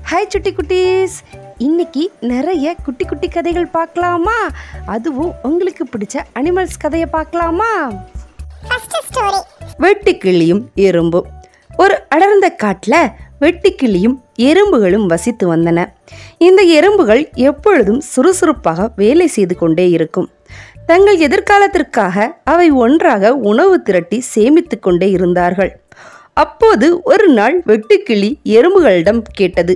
Hi சுட்டி குட்டீஸ், இன்னைக்கு நிறைய குட்டி குட்டி கதைகள் பார்க்கலாமா? அதுவும் உங்களுக்கு பிடிச்ச அனிமல்ஸ் கதையை பார்க்கலாமா? வெட்டுக்கிளியும் எறும்பும். ஒரு அடர்ந்த காட்டில் வெட்டுக்கிளியும் எறும்புகளும் வசித்து வந்தன. இந்த எறும்புகள் எப்பொழுதும் சுறுசுறுப்பாக வேலை செய்து கொண்டே இருக்கும். தங்கள் எதிர்காலத்திற்காக அவை ஒன்றாக உணவு திரட்டி சேமித்து கொண்டே இருந்தார்கள். அப்போது ஒரு நாள் வெட்டுக்கிளி எறும்புகளிடம் கேட்டது,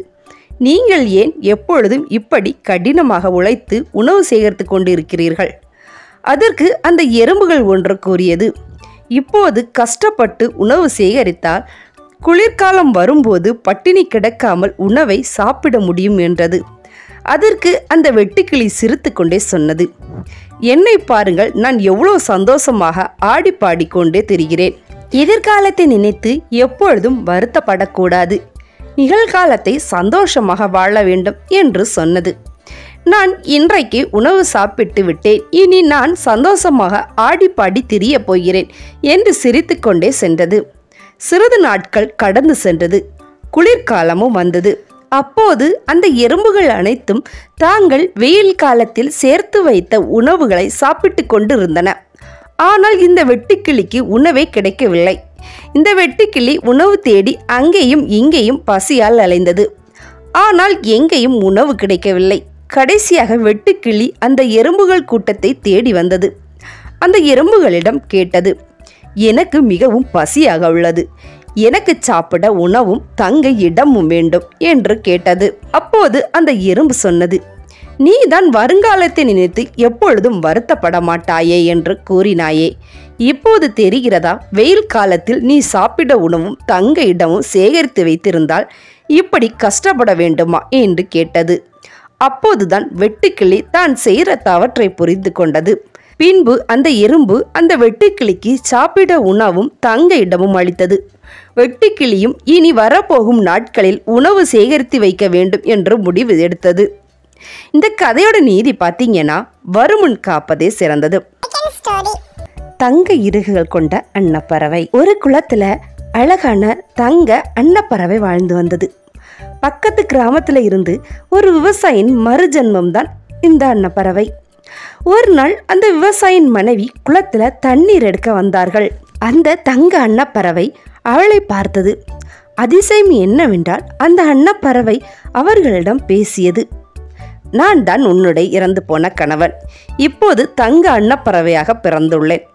நீங்கள் ஏன் எப்பொழுதும் இப்படி கடினமாக உழைத்து உணவு சேகரித்து கொண்டிருக்கிறீர்கள்? அதற்கு அந்த எறும்புகள் ஒன்று கூறியது, இப்போது கஷ்டப்பட்டு உணவு சேகரித்தால் குளிர்காலம் வரும்போது பட்டினி கிடக்காமல் உணவை சாப்பிட முடியும் என்றது. அதற்கு அந்த வெட்டுக்கிளி சிரித்து கொண்டே சொன்னது, என்னை பாருங்கள், நான் எவ்வளோ சந்தோஷமாக ஆடி பாடிக்கொண்டே திரிகிறேன். எதிர்காலத்தை நினைத்து எப்பொழுதும் வருத்தப்படக்கூடாது, நிகழ்காலத்தை சந்தோஷமாக வாழ வேண்டும் என்று சொன்னது. நான் இன்றைக்கு உணவு சாப்பிட்டு விட்டேன், இனி நான் சந்தோஷமாக ஆடிப்பாடி திரிய போகிறேன் என்று சிரித்து கொண்டே சென்றது. சிறிது நாட்கள் கடந்து சென்றது. குளிர்காலமும் வந்தது. அப்போது அந்த எறும்புகள் அனைத்தும் தாங்கள் வெயில் காலத்தில் சேர்த்து வைத்த உணவுகளை சாப்பிட்டு கொண்டிருந்தன. ஆனால் இந்த வெட்டுக்கிளிக்கு உணவே கிடைக்கவில்லை. இந்த வெட்டுக்கிளி உணவு தேடி அங்கேயும் இங்கேயும் பசியால் அலைந்தது. ஆனால் எங்கேயும் உணவு கிடைக்கவில்லை. கடைசியாக வெட்டுக்கிளி அந்த எறும்புகள் கூட்டத்தை தேடி வந்தது. அந்த எறும்புகளிடம் கேட்டது, எனக்கு மிகவும் பசியாக உள்ளது, எனக்கு சாப்பிட உணவும் தங்க இடமும் வேண்டும் என்று கேட்டது. அப்போது அந்த எறும்பு சொன்னது, நீ தான் வருங்காலத்தை நினைத்து எப்பொழுதும் வருத்தப்பட மாட்டாயே என்று கூறினாயே, இப்போது தெரிகிறதா, வெயில் காலத்தில் நீ சாப்பிட உணவும் தங்க இடமும் சேகரித்து வைத்திருந்தால் இப்படி கஷ்டப்பட வேண்டுமா என்று கேட்டது. அப்போதுதான் வெட்டுக்கிளி தான் செய்கிற தவற்றை புரிந்து கொண்டது. பின்பு அந்த எறும்பு அந்த வெட்டுக்கிளிக்கு சாப்பிட உணவும் தங்க இடமும் அளித்தது. வெட்டுக்கிளியும் இனி வரப்போகும் நாட்களில் உணவு சேகரித்து வைக்க வேண்டும் என்று முடிவு எடுத்தது. இந்த கதையோட நீதி பார்த்தீங்கன்னா, வருமுன் காப்பதே சிறந்தது. தங்க இறகுகள் கொண்ட அன்னப்பறவை. ஒரு குளத்துல அழகான தங்க அன்னப்பறவை வாழ்ந்து வந்தது. பக்கத்து கிராமத்துல இருந்து ஒரு விவசாயியின் மறுஜன்மம் தான் இந்த அன்னப்பறவை. ஒரு நாள் அந்த விவசாயியின் மனைவி குளத்துல தண்ணீர் எடுக்க வந்தார்கள். அந்த தங்க அன்னப்பறவை அவளை பார்த்தது. அதிசயம் என்னவென்றால், அந்த அன்னப்பறவை அவர்களிடம் பேசியது, நான் தான் உன்னுடைய இறந்து போன கணவன், இப்போது தங்க அன்னப்பறவையாக பிறந்துள்ளேன்,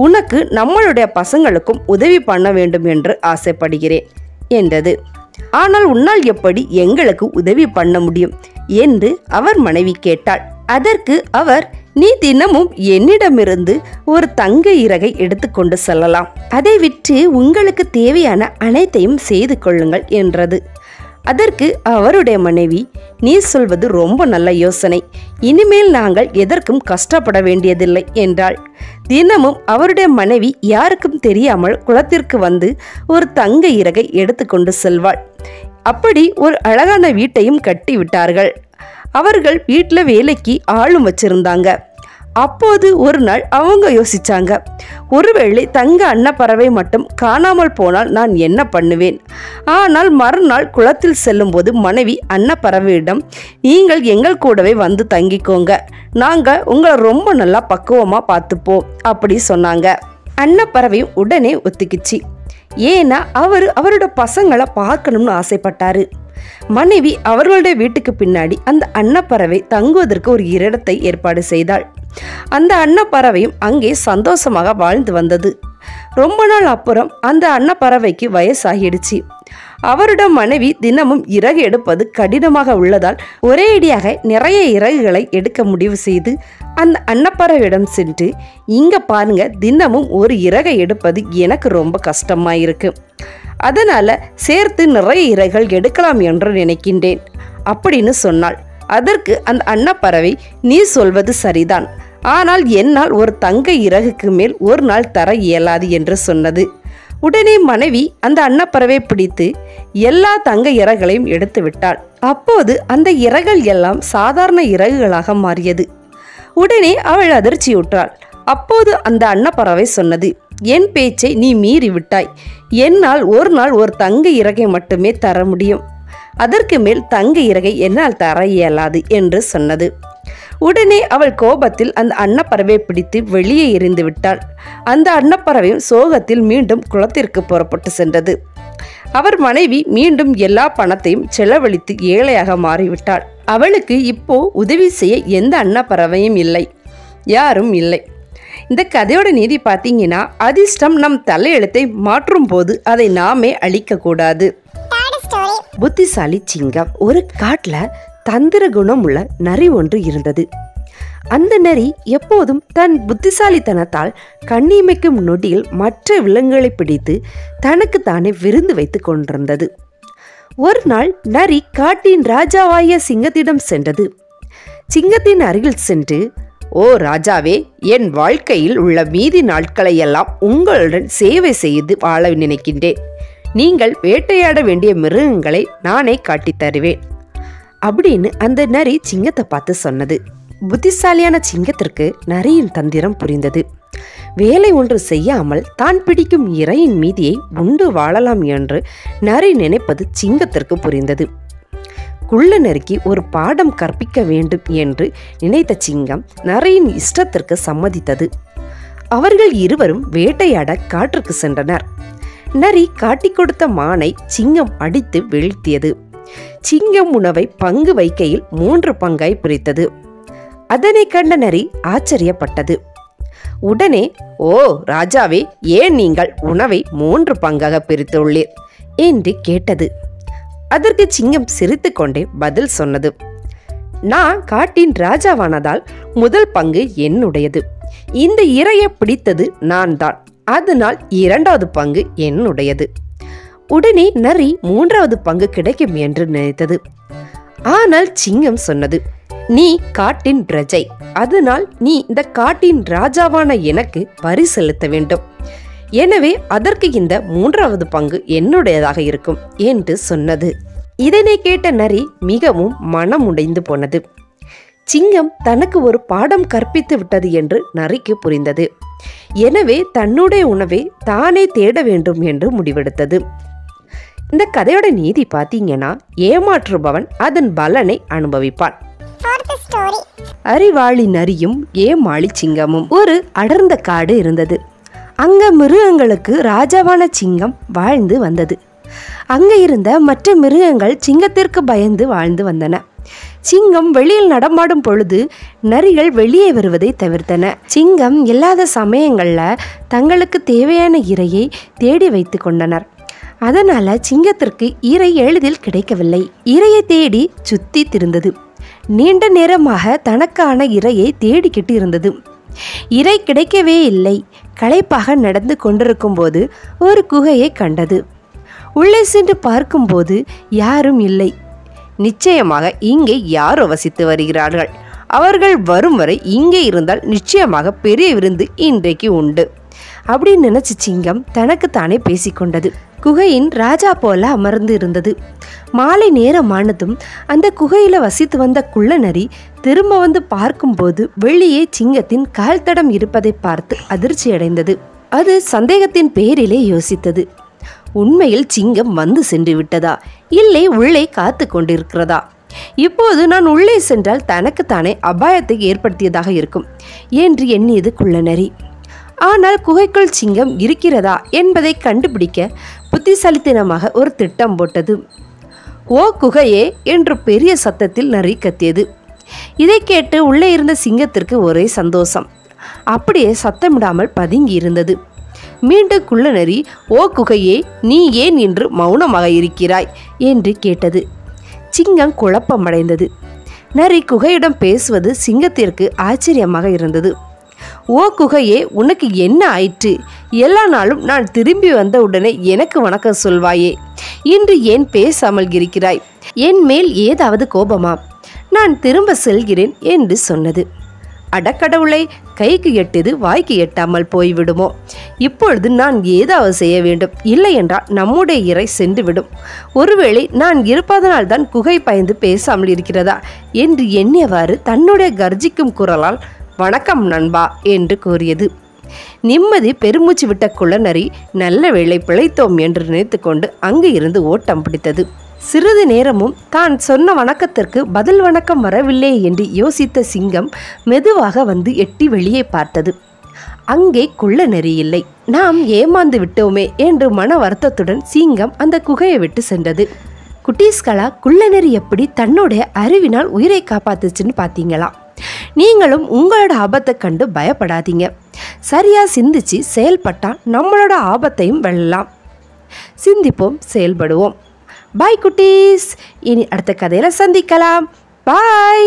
உனக்கு நம்மளுடைய பசங்களுக்கும் உதவி பண்ண வேண்டும் என்று ஆசைப்படுகிறேன் என்றது. ஆனால் உன்னால் எப்படி எங்களுக்கு உதவி பண்ண முடியும் என்று அவர் மனைவி கேட்டாள். அதற்கு அவர், நீ தினமும் என்னிடமிருந்து ஒரு தங்க இறகை எடுத்துக்கொண்டு செல்லலாம், அதை விற்று உங்களுக்கு தேவையான அனைத்தையும் செய்து கொள்ளுங்கள் என்றது. அதற்கு அவருடைய மனைவி, நீ சொல்வது ரொம்ப நல்ல யோசனை, இனிமேல் நாங்கள் எதற்கும் கஷ்டப்பட வேண்டியதில்லை என்றாள். தினமும் அவருடைய மனைவி யாருக்கும் தெரியாமல் குளத்திற்கு வந்து ஒரு தங்க இறகை எடுத்துக்கொண்டு செல்வாள். அப்படி ஒரு அழகான வீட்டையும் கட்டி விட்டார்கள். அவர்கள் வீட்டில் வேலைக்கு ஆளும் வச்சிருந்தாங்க. அப்போது ஒரு நாள் அவங்க யோசிச்சாங்க, ஒருவேளை தங்க அன்னப்பறவை மட்டும் காணாமல் போனால் நான் என்ன பண்ணுவேன்? ஆனால் மறுநாள் குளத்தில் செல்லும்போது மனைவி அன்னப்பறவையிடம், நீங்கள் எங்கள் கூடவே வந்து தங்கிக்கோங்க, நாங்கள் உங்களை ரொம்ப நல்லா பக்குவமாக பார்த்துப்போம் அப்படி சொன்னாங்க. அன்னப்பறவையும் உடனே ஒத்துக்கிச்சு. ஏன்னா அவரோட பசங்களை பார்க்கணும்னு ஆசைப்பட்டாரு. மனைவி அவர்களுடைய வீட்டுக்கு பின்னாடி அந்த அன்னப்பறவை தங்குவதற்கு ஒரு இடத்தை ஏற்பாடு செய்தாள். அந்த அன்னப்பறவையும் அங்கே சந்தோஷமாக வாழ்ந்து வந்தது. ரொம்ப நாள் அப்புறம் அந்த அன்னப்பறவைக்கு வயசாகிடுச்சு. அவரோட மனைவி தினமும் இறகு எடுப்பது கடினமாக உள்ளதால் ஒரே அடியாக நிறைய இறகுகளை எடுக்க முடிவு செய்து அந்த அன்னப்பறவையிடம் சென்று, இங்க பாருங்க, தினமும் ஒரு இறகை எடுப்பது எனக்கு ரொம்ப கஷ்டமா இருக்கு, அதனால சேர்த்து நிறைய இறகுகள் எடுக்கலாம் என்று நினைக்கின்றேன் அப்படின்னு சொன்னாள். அதற்கு அந்த அன்னப்பறவை, நீ சொல்வது சரிதான், ஆனால் என்னால் ஒரு தங்க இறகுக்கு மேல் ஒரு நாள் தர இயலாது என்று சொன்னது. உடனே மனைவி அந்த அன்னப்பறவை பிடித்து எல்லா தங்க இறகுகளையும் எடுத்து விட்டாள். அப்போது அந்த இறகுகள் எல்லாம் சாதாரண இறகுகளாக மாறியது. உடனே அவள் அதிர்ச்சியுற்றாள். அப்போது அந்த அன்னப்பறவை சொன்னது, என் பேச்சை நீ மீறி விட்டாய், என்னால் ஒரு நாள் ஒரு தங்க இறகை மட்டுமே தர முடியும், அதற்கு மேல் தங்க இறகை என்னால் தர இயலாது என்று சொன்னது. உடனே அவள் கோபத்தில் அந்த அன்னப்பறவையை பிடித்து வெளியே எறிந்து விட்டாள். அந்த அன்னப்பறவையும் சோகத்தில் மீண்டும் குளத்திற்கு புறப்பட்டு சென்றது. அவர் மனைவி மீண்டும் எல்லா பணத்தையும் செலவழித்து ஏழையாக மாறிவிட்டாள். அவளுக்கு இப்போ உதவி செய்ய எந்த அன்னப்பறவையும் இல்லை, யாரும் இல்லை. இந்த கதையோட நீதி பார்த்தீங்கன்னா, அதிர்ஷ்டம் நம் தலையெழுத்தை மாற்றும் போது அதை நாமே அழிக்கக்கூடாது. புத்திசாலி சிங்கம். ஒரு காட்டுல தந்திர குணம் உள்ள நரி ஒன்று இருந்தது. அந்த நரி எப்போதும் தன் புத்திசாலித்தனத்தால் கண்ணிமைக்கும் நொடியில் மற்ற விலங்குகளை பிடித்து தனக்கு தானே விருந்து வைத்து கொண்டிருந்தது. ஒரு நாள் நரி காட்டின் ராஜாவாய சிங்கத்திடம் சென்றது. சிங்கத்தின் அருகில் சென்று, ஓ ராஜாவே, என் வாழ்க்கையில் உள்ள மீதி நாட்களை எல்லாம் உங்களுடன் சேவை செய்து வாழ நினைக்கின்றேன். நீங்கள் வேட்டையாட வேண்டிய மிருகங்களை நானே காட்டித் தருவேன் அப்படின்னு அந்த நரி சிங்கத்தை பார்த்து சொன்னது. புத்திசாலியான சிங்கத்திற்கு நரியின் தந்திரம் புரிந்தது. வேலை ஒன்று செய்யாமல் தான் பிடிக்கும் இரையின் மீதியை உண்டு வாழலாம் என்று நரி நினைப்பது சிங்கத்திற்கு புரிந்தது. குள்ள நரிக்கு ஒரு பாடம் கற்பிக்க வேண்டும் என்று நினைத்த சிங்கம் நரியின் இஷ்டத்திற்கு சம்மதித்தது. அவர்கள் இருவரும் வேட்டையாட காற்றுக்கு சென்றனர். நரி காட்டிக் கொடுத்த மானை சிங்கம் அடித்து வீழ்த்தியது. சிங்கம் உணவை பங்கு வைக்கையில் 3 பங்காய் பிரித்தது. அதனை கண்ட நரி ஆச்சரியப்பட்டது. உடனே, ஓ ராஜாவே, ஏன் நீங்கள் உணவை 3 பங்காக பிரித்துள்ளீர் என்று கேட்டது. அதற்கு சிங்கம் சிரித்து கொண்டே பதில் சொன்னது, நான் காட்டின் ராஜாவானதால் முதல் பங்கு என்னுடையது. இந்த இரையை பிடித்தது நான் தான், அதனால் 2வது பங்கு என்னுடையது. உடனே நரி 3வது பங்கு கிடைக்கும் என்று நினைத்தது. ஆனால் சிங்கம் சொன்னது, நீ காட்டின் பிரஜை, அதனால் நீ இந்த காட்டின் ராஜாவான எனக்கு வரி செலுத்த வேண்டும். எனவே அதற்கு இந்த 3வது பங்கு என்னுடையதாக இருக்கும் என்று சொன்னது. இதனை கேட்ட நரி மிகவும் மனம் உடைந்து போனது. சிங்கம் தனக்கு ஒரு பாடம் கற்பித்து விட்டது என்று நரிக்கு புரிந்தது. எனவே தன்னுடைய உணவை தானே தேட வேண்டும் என்று முடிவெடுத்தது. இந்த கதையோட நீதி பார்த்தீங்கன்னா, ஏமாற்றுபவன் அதன் பலனை அனுபவிப்பான். அறிவாளி நரியும் ஏமாளி சிங்கமும். ஒரு அடர்ந்த காடு இருந்தது. அங்க மிருகங்களுக்கு ராஜாவான சிங்கம் வாழ்ந்து வந்தது. அங்க இருந்த மற்ற மிருகங்கள் சிங்கத்திற்கு பயந்து வாழ்ந்து வந்தன. சிங்கம் வெளியில் நடமாடும் பொழுது நரிகள் வெளியே வருவதை தவிர்த்தன. சிங்கம் இல்லாத சமயங்கள்ல தங்களுக்கு தேவையான இரையை தேடி வைத்து கொண்டனர். அதனால சிங்கத்திற்கு இரை எளிதில் கிடைக்கவில்லை. இரையை தேடி சுத்தி திரிந்தது. நீண்ட நேரமாக தனக்கான இரையை தேடிக்கிட்டு இருந்தது. இரை கிடைக்கவே இல்லை. களைப்பாக நடந்து கொண்டிருக்கும் போது ஒரு குகையை கண்டது. உள்ளே சென்று பார்க்கும்போது யாரும் இல்லை. நிச்சயமாக இங்கே யாரோ வசித்து வருகிறார்கள். அவர்கள் வரும் வரை இங்கே இருந்தால் நிச்சயமாக பெரிய விருந்து இன்றைக்கு உண்டு அப்படின்னு நினைச்சு சிங்கம் தனக்கு தானே பேசிக்கொண்டது. குகையின் ராஜா போல அமர்ந்து இருந்தது. மாலை நேரமானதும் அந்த குகையில வசித்து வந்த குள்ள நரி திரும்ப வந்து பார்க்கும்போது வெளியே சிங்கத்தின் கால் தடம் இருப்பதை பார்த்து அதிர்ச்சி அடைந்தது. அது சந்தேகத்தின் பேரிலே யோசித்தது. உண்மையில் சிங்கம் வந்து சென்று விட்டதா, இல்லை உள்ளே காத்து கொண்டிருக்கிறதா? இப்போது நான் உள்ளே சென்றால் தனக்குத்தானே அபாயத்தை ஏற்படுத்தியதாக இருக்கும் என்று எண்ணியது குள்ளநரி. ஆனால் குகைக்குள் சிங்கம் இருக்கிறதா என்பதை கண்டுபிடிக்க புத்திசாலித்தனமாக ஒரு திட்டம் போட்டது. ஓ குகையே என்று பெரிய சத்தத்தில் நரி கத்தியது. இதை கேட்டு உள்ளே இருந்த சிங்கத்திற்கு ஒரே சந்தோஷம். அப்படியே சத்தமிடாமல் பதுங்கி இருந்தது. மீண்டும் குள்ளநரி, ஓ குகையே, நீ ஏன் இன்று மௌனமாக இருக்கிறாய் என்று கேட்டது. சிங்கம் குழப்பமடைந்தது. நரி குகையிடம் பேசுவது சிங்கத்திற்கு ஆச்சரியமாக இருந்தது. ஓ குகையே, உனக்கு என்ன ஆயிற்று? எல்லா நாளும் நான் திரும்பி வந்த உடனே எனக்கு வணக்கம் சொல்வாயே, இன்று ஏன் பேசாமல் இருக்கிறாய்? என் மேல் ஏதாவது கோபமா? நான் திரும்ப செல்கிறேன் என்று சொன்னது. அடக்கடவுளை, கைக்கு எட்டியது வாய்க்கு எட்டாமல் போய்விடுமோ? இப்பொழுது நான் ஏதாவது செய்ய வேண்டும், இல்லை என்றால் நம்முடைய இறை சென்றுவிடும். ஒருவேளை நான் இருப்பதனால் தான் குகை பயந்து பேசாமல் இருக்கிறதா என்று எண்ணியவாறு தன்னுடைய கர்ஜிக்கும் குரலால் வணக்கம் நண்பா என்று கூறியது. நிம்மதி பெருமூச்சு விட்ட குள்ளநரி நல்ல வேளை பிழைத்தோம் என்று நினைத்து கொண்டு அங்கு இருந்து ஓட்டம் பிடித்தது. சிறிது நேரமும் தான் சொன்ன வணக்கத்திற்கு பதில் வணக்கம் வரவில்லை என்று யோசித்த சிங்கம் மெதுவாக வந்து எட்டி வெளியே பார்த்தது. அங்கே குள்ள நரி இல்லை. நாம் ஏமாந்து விட்டோமே என்று மன வருத்தத்துடன் சிங்கம் அந்த குகையை விட்டு சென்றது. குட்டீஸ்களா, குள்ள நரி எப்படி தன்னுடைய அறிவினால் உயிரை காப்பாத்துச்சுன்னு பார்த்தீங்களா? நீங்களும் உங்களோட ஆபத்தை கண்டு பயப்படாதீங்க. சரியா சிந்திச்சு செயல்பட்டா நம்மளோட ஆபத்தையும் வெல்லலாம். சிந்திப்போம், செயல்படுவோம். பாய் குட்டீஸ். இனி அடுத்த கதையில சந்திக்கலாம். பாய்.